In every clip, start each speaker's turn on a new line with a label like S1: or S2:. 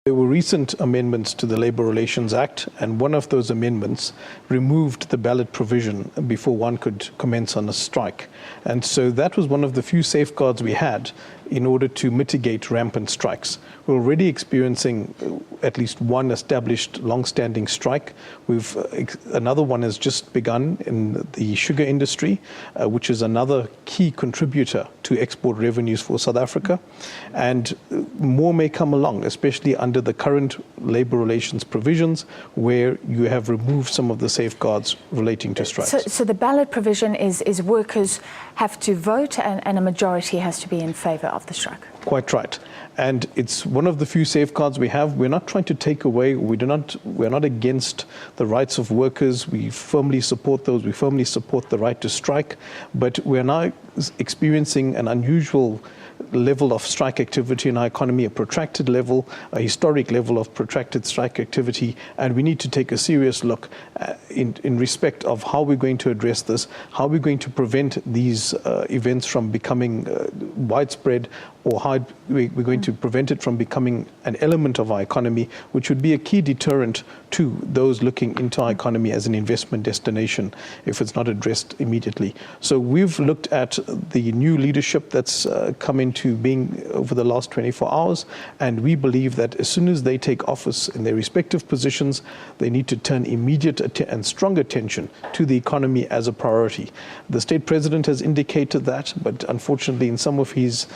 S1: There were recent amendments to the Labour Relations Act, and one of those amendments removed the ballot provision before one could commence on a strike. And so that was one of the few safeguards we had in order to mitigate rampant strikes. We're already experiencing at least one established long-standing strike. Another one has just begun in the sugar industry, which is another key contributor to export revenues for South Africa. And more may come along, especially under the current labour relations provisions, where you have removed some of the safeguards relating to strikes.
S2: So the ballot provision is workers have to vote and a majority has to be in favour of the strike.
S1: Quite right. And it's one of the few safeguards we have. We're not trying to take away, we're not against the rights of workers. We firmly support those. We firmly support the right to strike. But we're now experiencing an unusual level of strike activity in our economy, a protracted level, a historic level of protracted strike activity, and we need to take a serious look in respect of how we're going to address this, how we're going to prevent these events from becoming widespread, or how we're going to prevent it from becoming an element of our economy, which would be a key deterrent to those looking into our economy as an investment destination if it's not addressed immediately. So we've looked at the new leadership that's come into being over the last 24 hours, and we believe that as soon as they take office in their respective positions, they need to turn immediate and strong attention to the economy as a priority. The state president has indicated that, but unfortunately in some of his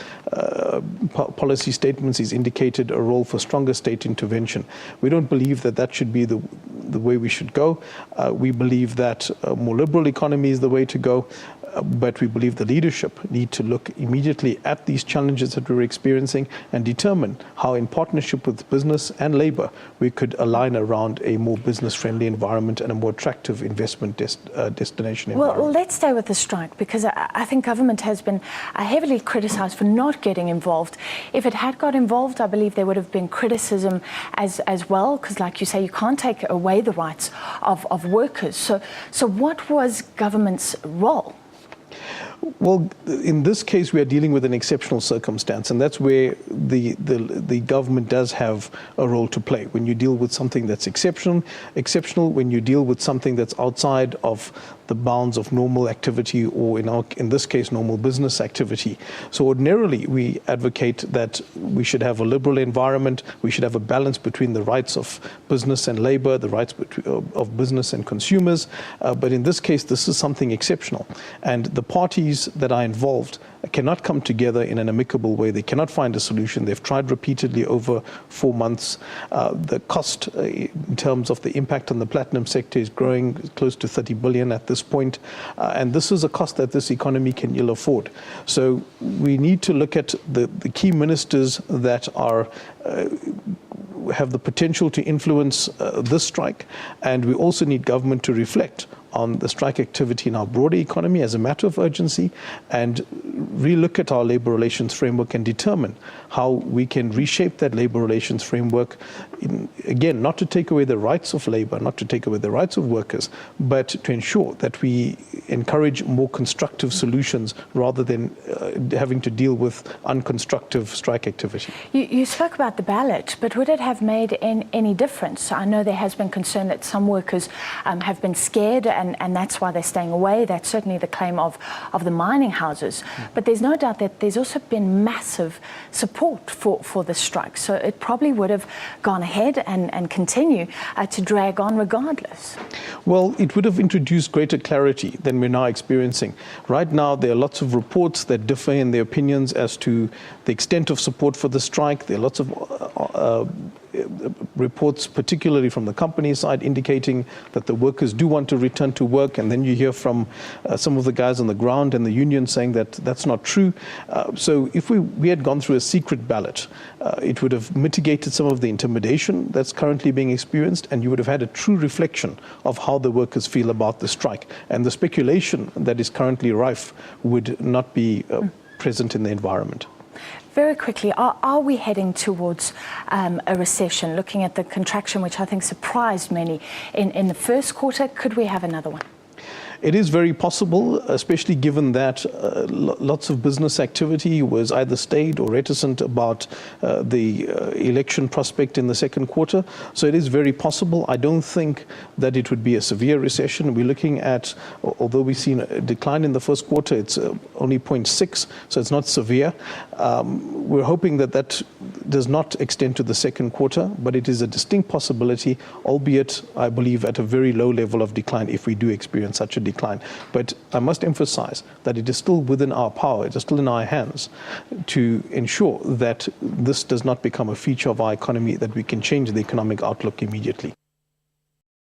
S1: policy statements, he's indicated a role for stronger state intervention. We don't believe that that should be the way we should go. We believe that a more liberal economy is the way to go. But we believe the leadership need to look immediately at these challenges that we're experiencing and determine how, in partnership with business and labour, we could align around a more business-friendly environment and a more attractive investment destination environment.
S2: Well, let's stay with the strike, because I think government has been heavily criticised for not getting involved. If it had got involved, I believe there would have been criticism as well, because like you say, you can't take away the rights of workers. So what was government's role?
S1: Well, in this case, we are dealing with an exceptional circumstance, and that's where the government does have a role to play. When you deal with something that's exceptional, when you deal with something that's outside of the bounds of normal activity, or in this case, normal business activity. So ordinarily, we advocate that we should have a liberal environment, we should have a balance between the rights of business and labor, the rights of business and consumers. But in this case, this is something exceptional. And the parties that are involved cannot come together in an amicable way. They cannot find a solution. They've tried repeatedly over 4 months. The cost in terms of the impact on the platinum sector is growing close to 30 billion at this point. And this is a cost that this economy can ill afford. So we need to look at the key ministers that are have the potential to influence this strike, and we also need government to reflect on the strike activity in our broader economy as a matter of urgency, and relook at our labour relations framework and determine how we can reshape that labour relations framework, again, not to take away the rights of labour, not to take away the rights of workers, but to ensure that we encourage more constructive solutions rather than having to deal with unconstructive strike activity.
S2: You spoke about the ballot, but would it have made any difference? I know there has been concern that some workers have been scared and that's why they're staying away. That's certainly the claim of the mining houses. But there's no doubt that there's also been massive support for the strike. So it probably would have gone ahead and continue to drag on regardless.
S1: Well, it would have introduced greater clarity than we're now experiencing. Right now, there are lots of reports that differ in their opinions as to the extent of support for the strike. There are lots of reports, particularly from the company side, indicating that the workers do want to return to work, and then you hear from some of the guys on the ground and the union saying that that's not true. So if we had gone through a secret ballot, it would have mitigated some of the intimidation that's currently being experienced, and you would have had a true reflection of how the workers feel about the strike. And the speculation that is currently rife would not be present in the environment.
S2: Very quickly, are we heading towards a recession? Looking at the contraction, which I think surprised many in the first quarter, could we have another one?
S1: It is very possible, especially given that lots of business activity was either stayed or reticent about the election prospect in the second quarter. So it is very possible. I don't think that it would be a severe recession. We're looking at, although we've seen a decline in the first quarter, it's only 0.6, so it's not severe. We're hoping that that does not extend to the second quarter, but it is a distinct possibility, albeit, I believe, at a very low level of decline if we do experience such a decline. But I must emphasize that it is still within our power, it is still in our hands to ensure that this does not become a feature of our economy, that we can change the economic outlook immediately.